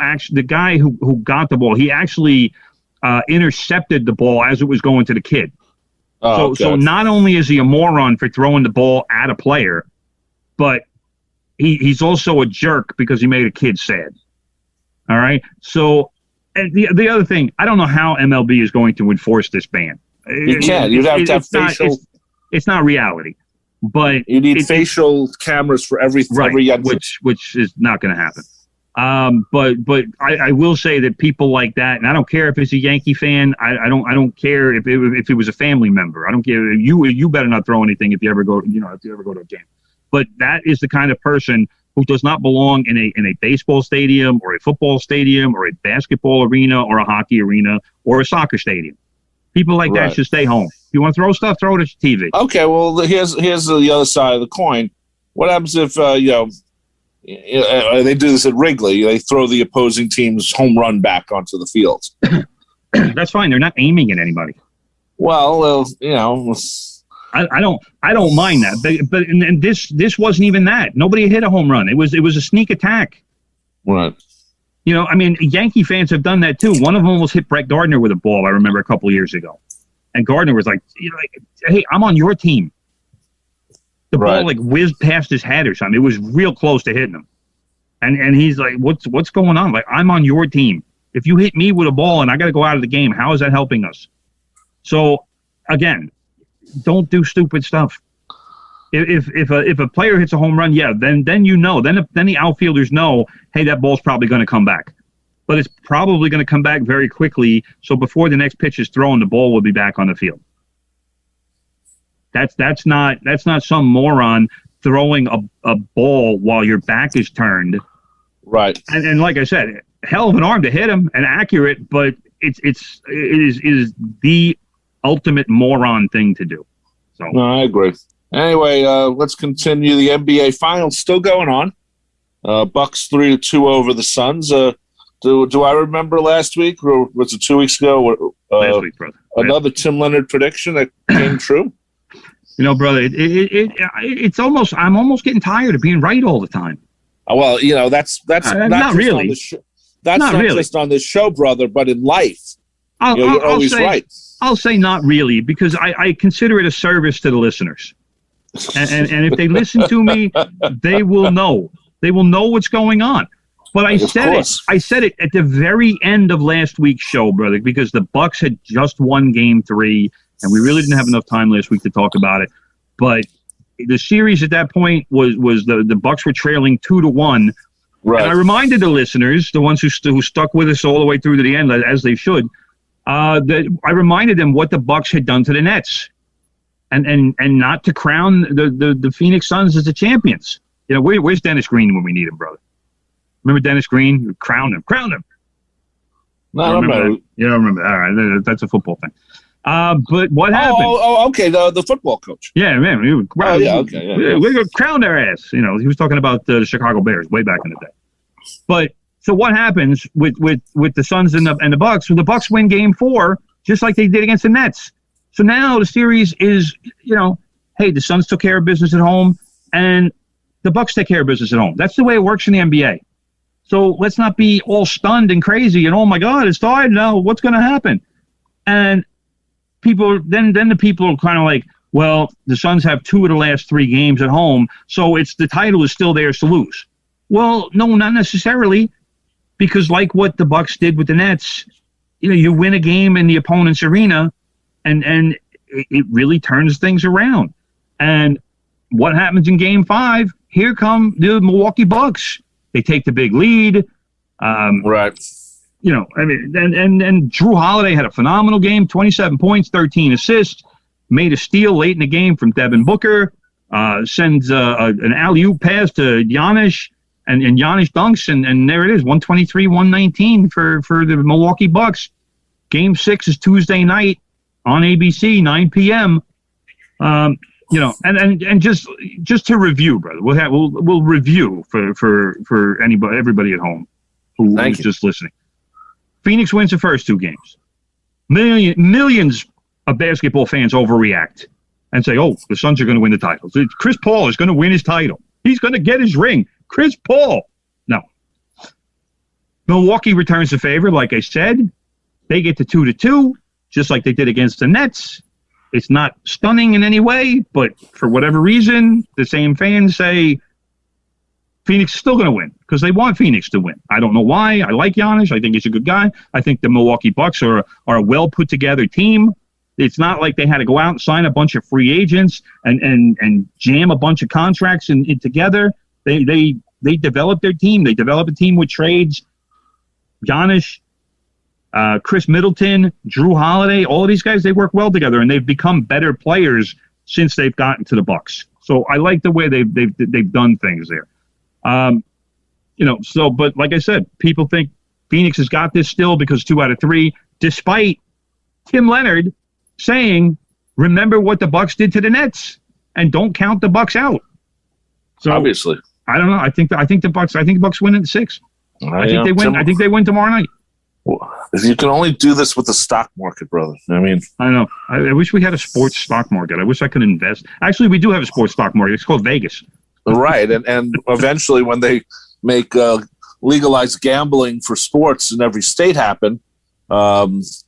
got the ball, he actually intercepted the ball as it was going to the kid. So not only is he a moron for throwing the ball at a player, but he's also a jerk because he made a kid sad. All right. So, and the other thing, I don't know how MLB is going to enforce this ban. You can't. You'd have to have facial. It's not reality, but you need facial cameras for every young, which is not going to happen. But I will say that people like that, and I don't care if it's a Yankee fan. I don't care if it was a family member. I don't care. You better not throw anything if you ever go to a game. But that is the kind of person who does not belong in a baseball stadium or a football stadium or a basketball arena or a hockey arena or a soccer stadium. People like that should stay home. If you want to throw stuff, throw it at your TV. Okay, well, here's the other side of the coin. What happens if they do this at Wrigley? They throw the opposing team's home run back onto the field. That's fine. They're not aiming at anybody. Well, I don't mind that, but this wasn't even that. Nobody hit a home run. It was a sneak attack. Right. Yankee fans have done that too. One of them almost hit Brett Gardner with a ball. I remember a couple of years ago, and Gardner was like, "Hey, I'm on your team." The ball whizzed past his head or something. It was real close to hitting him, and he's like, "What's going on? Like, I'm on your team. If you hit me with a ball and I got to go out of the game, how is that helping us?" So again, don't do stupid stuff. If a player hits a home run, then then the outfielders know, hey, that ball's probably going to come back, but it's probably going to come back very quickly. So before the next pitch is thrown, the ball will be back on the field. That's not some moron throwing a ball while your back is turned. Right. And like I said, hell of an arm to hit him and accurate, but it is the ultimate moron thing to do. So no, I agree. Anyway, let's continue. The NBA Finals still going on. Bucks 3-2 over the Suns. Do I remember last week, or was it 2 weeks ago? Last week, brother. Another Tim Leonard prediction that came true. Brother, it's almost. I'm almost getting tired of being right all the time. Well, that's not really. That's not really. Just on this show, brother, but in life. You're always right. I'll say not really, because I consider it a service to the listeners. And if they listen to me, they will know. They will know what's going on. But I said it at the very end of last week's show, brother, because the Bucks had just won Game 3, and we really didn't have enough time last week to talk about it. But the series at that point was the Bucks were trailing 2-1. Right. And I reminded the listeners, the ones who stuck with us all the way through to the end, as they should, that I reminded them what the Bucks had done to the Nets, and not to crown the Phoenix Suns as the champions. Where's Dennis Green when we need him, brother? Remember Dennis Green? Crown him. No, I don't remember. You don't remember? All right, that's a football thing. But what happened? Okay, the football coach. Yeah, man. We crown their ass. He was talking about the Chicago Bears way back in the day. But so what happens with the Suns and the Bucks? Well, the Bucks win Game 4 just like they did against the Nets. So now the series is, hey, the Suns took care of business at home, and the Bucks take care of business at home. That's the way it works in the NBA. So let's not be all stunned and crazy and, oh my God, it's tied now. What's going to happen? And people, then the people are kind of like, well, the Suns have 2 of the last 3 games at home, so the title is still theirs to lose. Well, no, not necessarily, because like what the Bucks did with the Nets, you win a game in the opponent's arena, and it really turns things around. And what happens in Game 5? Here come the Milwaukee Bucks. They take the big lead. Right. And Drew Holiday had a phenomenal game, 27 points, 13 assists, made a steal late in the game from Devin Booker, sends an alley-oop pass to Giannis, and Giannis dunks, and there it is, 123-119 for the Milwaukee Bucks. Game 6 is Tuesday night on ABC, 9 p.m. And just to review, brother, we'll review for everybody at home who's just listening. Phoenix wins the first 2 games. Millions of basketball fans overreact and say, "Oh, the Suns are going to win the title. Chris Paul is going to win his title. He's going to get his ring." Chris Paul. No. Milwaukee returns the favor, like I said. They get to 2-2, just like they did against the Nets. It's not stunning in any way, but for whatever reason, the same fans say Phoenix is still going to win because they want Phoenix to win. I don't know why. I like Giannis. I think he's a good guy. I think the Milwaukee Bucks are a well put together team. It's not like they had to go out and sign a bunch of free agents and jam a bunch of contracts in together. They developed their team. They developed a team with trades. Giannis, Chris Middleton, Drew Holiday, all of these guys, they work well together, and they've become better players since they've gotten to the Bucks. So I like the way they've done things there. But like I said, people think Phoenix has got this still because 2 out of 3, despite Tim Leonard saying, remember what the Bucks did to the Nets and don't count the Bucks out. So obviously, I don't know. I think the Bucks win in 6. I think they win. I think they win tomorrow night. Well, if you can only do this with the stock market, brother. I know. I wish we had a sports stock market. I wish I could invest. Actually, we do have a sports stock market. It's called Vegas. Right, and eventually when they make legalized gambling for sports in every state happen, there's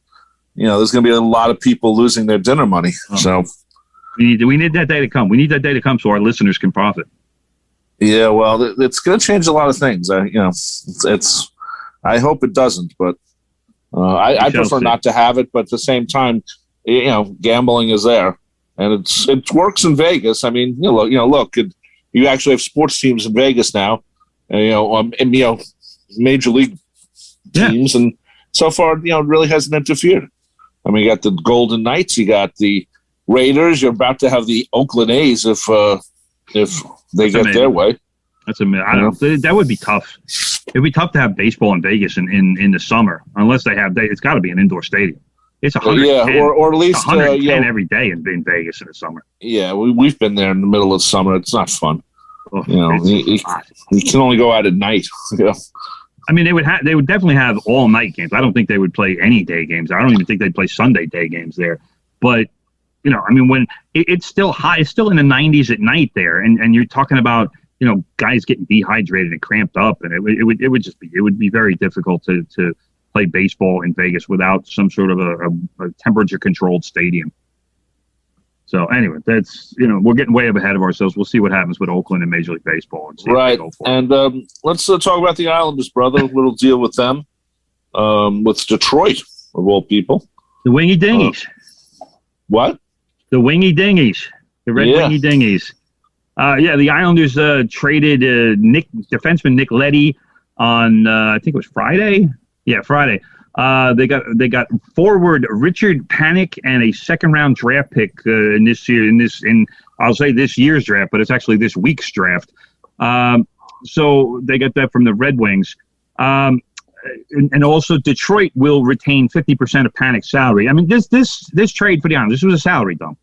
going to be a lot of people losing their dinner money. So we need that day to come. We need that day to come so our listeners can profit. Yeah, well, it's going to change a lot of things. I hope it doesn't, but I prefer not to have it. But at the same time, gambling is there, and it works in Vegas. I mean, look, you actually have sports teams in Vegas now, major league teams, and so far, it really hasn't interfered. I mean, you got the Golden Knights, you got the Raiders. You're about to have the Oakland A's if they get their way. That's amazing. I don't know. That would be tough. It'd be tough to have baseball in Vegas in the summer, unless they have. It's got to be an indoor stadium. It's 110. or at least 110 every day in Vegas in the summer. Yeah, we've been there in the middle of summer. It's not fun. You can only go out at night. I mean, they would definitely have all night games. I don't think they would play any day games. I don't even think they'd play Sunday day games there. But when it's still hot, it's still in the 90s at night there, and you're talking about guys getting dehydrated and cramped up, and it would be very difficult to play baseball in Vegas without some sort of a temperature controlled stadium. So anyway, that's we're getting way ahead of ourselves. We'll see what happens with Oakland and Major League Baseball. And see right, and let's talk about the Islanders, brother. A little deal with them, with Detroit of all people. The Wingy Dingies. What? The Wingy Dingies. The Red Wingy Dingies. The Islanders traded defenseman Nick Leddy on I think it was Friday. Yeah, Friday. They got forward Richard Panik and a second-round draft pick in this year's draft, but it's actually this week's draft. So they got that from the Red Wings. And also Detroit will retain 50% of Panik's salary. I mean, this trade for the Islanders, this was a salary dump.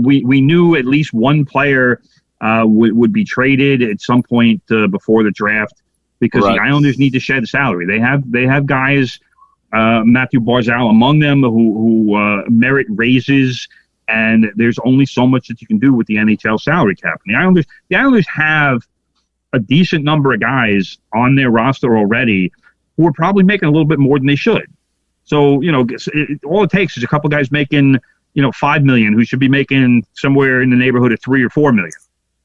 We knew at least one player would be traded at some point before the draft because the Islanders need to shed salary. They have guys, Matthew Barzal among them, who merit raises, and there's only so much that you can do with the NHL salary cap. And the Islanders have a decent number of guys on their roster already who are probably making a little bit more than they should. So, all it takes is a couple guys making, $5 million who should be making somewhere in the neighborhood of $3 or $4 million.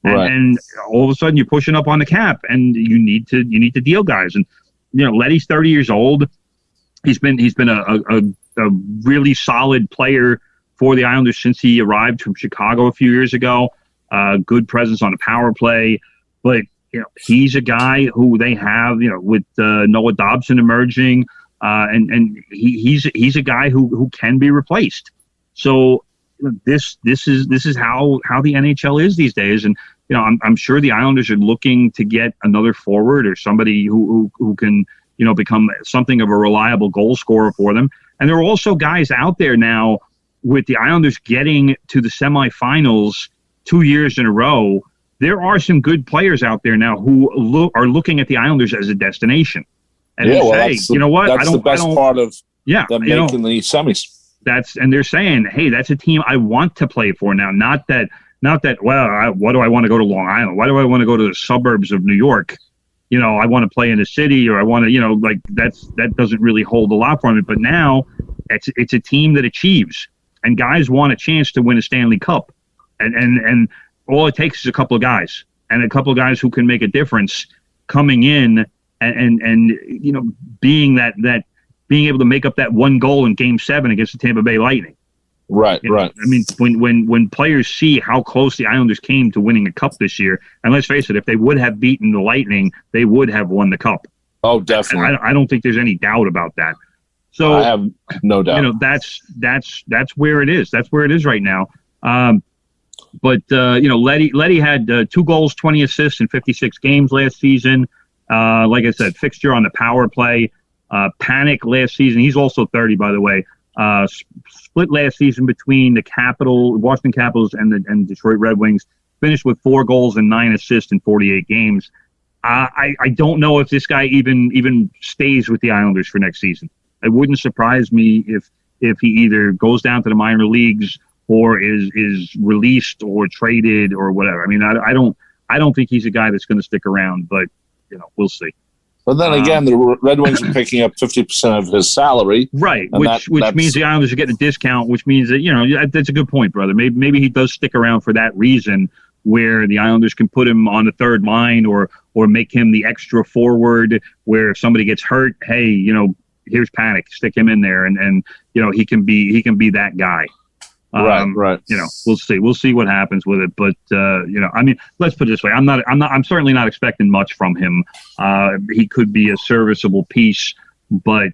And all of a sudden you're pushing up on the cap and you need to deal guys. And, Leddy's 30 years old. He's been a really solid player for the Islanders since he arrived from Chicago a few years ago. Good presence on the power play, but he's a guy who they have, with Noah Dobson emerging, and he's a guy who can be replaced. So this is how the NHL is these days, and I'm sure the Islanders are looking to get another forward or somebody who can become something of a reliable goal scorer for them. And there are also guys out there now with the Islanders getting to the semifinals 2 years in a row. There are some good players out there now who are looking at the Islanders as a destination. And they say, you know what? That's the best part of them making the semis. And they're saying, hey, that's a team I want to play for now. Not that. Why do I want to go to Long Island? Why do I want to go to the suburbs of New York? I want to play in the city, or I want to, that doesn't really hold a lot for me. But now it's a team that achieves, and guys want a chance to win a Stanley Cup, and all it takes is a couple of guys who can make a difference coming in and being able to make up that one goal in Game 7 against the Tampa Bay Lightning. Right. I mean, when players see how close the Islanders came to winning a cup this year, and let's face it, if they would have beaten the Lightning, they would have won the cup. Oh, definitely. I don't think there's any doubt about that. So I have no doubt. That's where it is. That's where it is right now. But Leddy had 2 goals, 20 assists in 56 games last season. Like I said, fixture on the power play. Panik last season. He's also 30, by the way. Split last season between the Washington Capitals and Detroit Red Wings. Finished with 4 goals and 9 assists in 48 games. I don't know if this guy even stays with the Islanders for next season. It wouldn't surprise me if he either goes down to the minor leagues or is released or traded or whatever. I mean, I don't think he's a guy that's going to stick around, but we'll see. But then again, the Red Wings are picking up 50% of his salary. Right, which means the Islanders are getting a discount, which means that, that's a good point, brother. Maybe he does stick around for that reason, where the Islanders can put him on the third line or make him the extra forward, where if somebody gets hurt, hey, here's Panik, stick him in there, and he can be that guy. Right. We'll see what happens with it. But I mean, let's put it this way: I'm certainly not expecting much from him. He could be a serviceable piece, but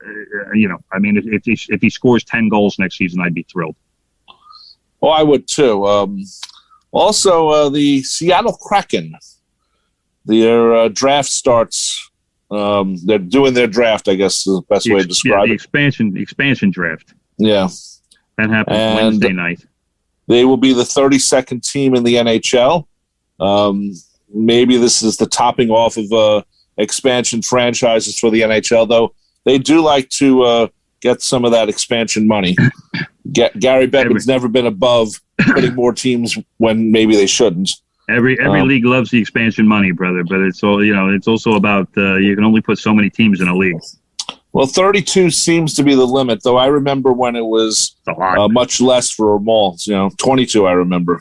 I mean, if he scores 10 goals next season, I'd be thrilled. Oh, I would too. Also, the Seattle Kraken, their draft starts. They're doing their draft, I guess, is the best way to describe it. The expansion draft. Yeah. That happens Wednesday night. They will be the 32nd team in the NHL. Maybe this is the topping off of expansion franchises for the NHL, though. They do like to get some of that expansion money. Gary Bettman's never been above putting more teams when maybe they shouldn't. Every league loves the expansion money, brother. But it's all it's also about you can only put so many teams in a league. Well, 32 seems to be the limit, though. I remember when it was much less for them all. 22. I remember.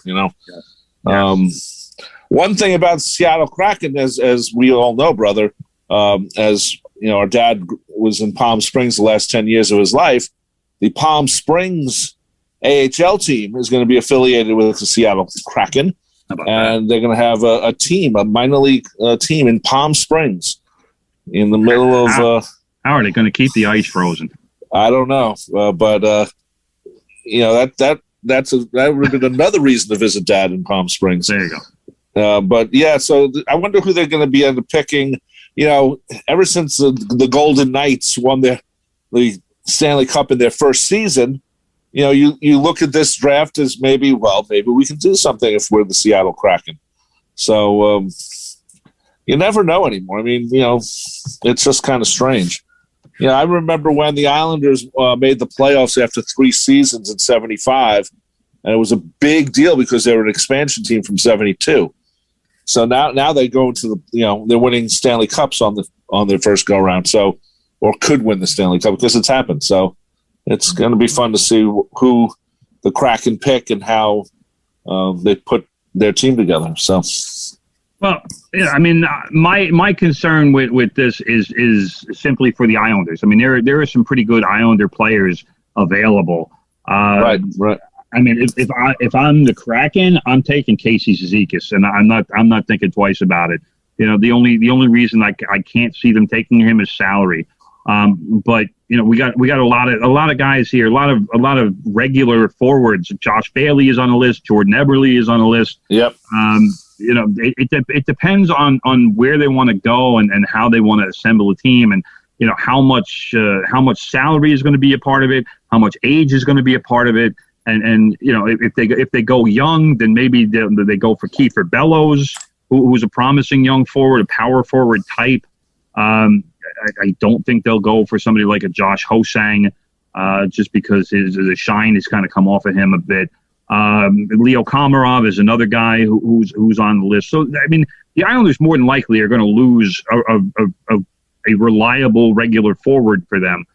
One thing about Seattle Kraken, as we all know, brother, as our dad was in Palm Springs the last 10 years of his life. The Palm Springs AHL team is going to be affiliated with the Seattle Kraken, and they're going to have a minor league team in Palm Springs in the middle of. How are they going to keep the ice frozen? I don't know, but that would have been another reason to visit Dad in Palm Springs. There you go. But yeah, so I wonder who they're going to be end up picking. Ever since the Golden Knights won the Stanley Cup in their first season, you look at this draft as maybe we can do something if we're the Seattle Kraken. So you never know anymore. I mean, it's just kind of strange. I remember when the Islanders made the playoffs after 3 seasons in '75, and it was a big deal because they were an expansion team from '72. So now they go into they're winning Stanley Cups on their first go round. So, or could win the Stanley Cup because it's happened. So it's going to be fun to see who the Kraken pick and how they put their team together. So. Well, yeah, I mean, my concern with this is simply for the Islanders. I mean, there are some pretty good Islander players available. Right. I mean, if I'm the Kraken, I'm taking Casey Cizikas, and I'm not thinking twice about it. The only reason I can't see them taking him is salary. But we got a lot of guys here, a lot of regular forwards. Josh Bailey is on the list. Jordan Eberle is on the list. Yep. It depends on where they want to go and how they want to assemble a team, and how much salary is going to be a part of it, how much age is going to be a part of it, and if they go young, then maybe they go for Kiefer Bellows, who's a promising young forward, a power forward type. I don't think they'll go for somebody like a Josh Hosang, just because his shine has kind of come off of him a bit. Leo Komarov is another guy who's on the list. So, I mean, the Islanders more than likely are going to lose a reliable regular forward for them.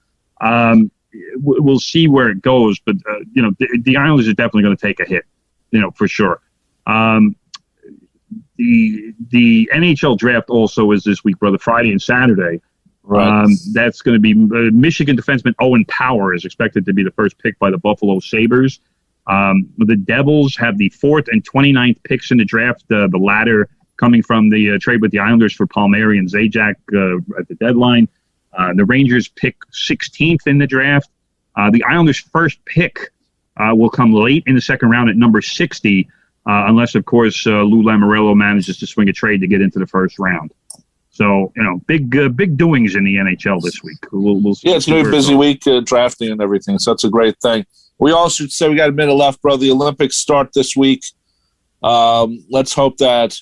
We'll see where it goes, but the Islanders are definitely going to take a hit, for sure. The NHL draft also is this week, brother, Friday and Saturday. Right. That's going to be Michigan defenseman Owen Power is expected to be the first pick by the Buffalo Sabres. The Devils have the 4th and 29th picks in the draft, the latter coming from the trade with the Islanders for Palmieri and Zajac at the deadline. The Rangers pick 16th in the draft. The Islanders' first pick will come late in the second round at number 60, unless, of course, Lou Lamoriello manages to swing a trade to get into the first round. So, big doings in the NHL this week. We'll see. Yeah, it's going to be a busy week drafting and everything, so that's a great thing. We also should say we got a minute left, brother. The Olympics start this week. Let's hope that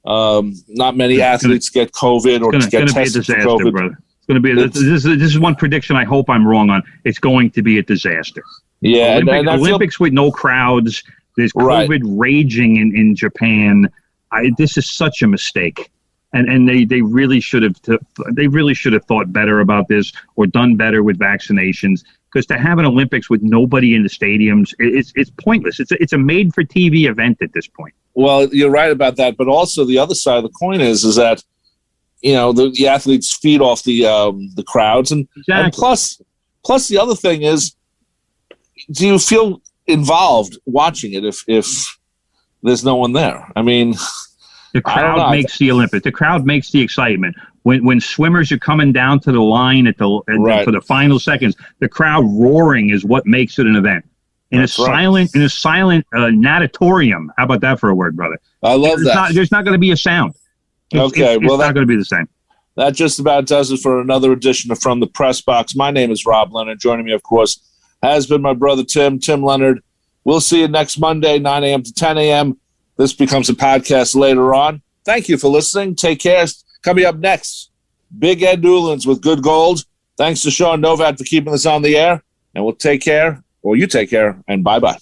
not many athletes get COVID or get tested for COVID. Brother. It's going to be this is one prediction I hope I'm wrong on. It's going to be a disaster. Yeah, Olympics with no crowds. There's COVID raging in Japan. This is such a mistake. And they really should have thought better about this or done better with vaccinations, because to have an Olympics with nobody in the stadiums, it's pointless. It's a made for TV event at this point. Well, you're right about that, but also the other side of the coin is that the athletes feed off the crowds, and plus the other thing is, do you feel involved watching it if there's no one there? I mean. The crowd makes the Olympics. The crowd makes the excitement. When swimmers are coming down to the line for the final seconds, the crowd roaring is what makes it an event. In a silent natatorium. How about that for a word, brother? I love that. There's not going to be a sound. It's not going to be the same. That just about does it for another edition of From the Press Box. My name is Rob Leonard. Joining me, of course, has been my brother Tim Leonard. We'll see you next Monday, 9 a.m. to 10 a.m. This becomes a podcast later on. Thank you for listening. Take care. Coming up next, Big Ed Newlands with Good Gold. Thanks to Sean Novat for keeping us on the air. And we'll take care, or you take care, and bye-bye.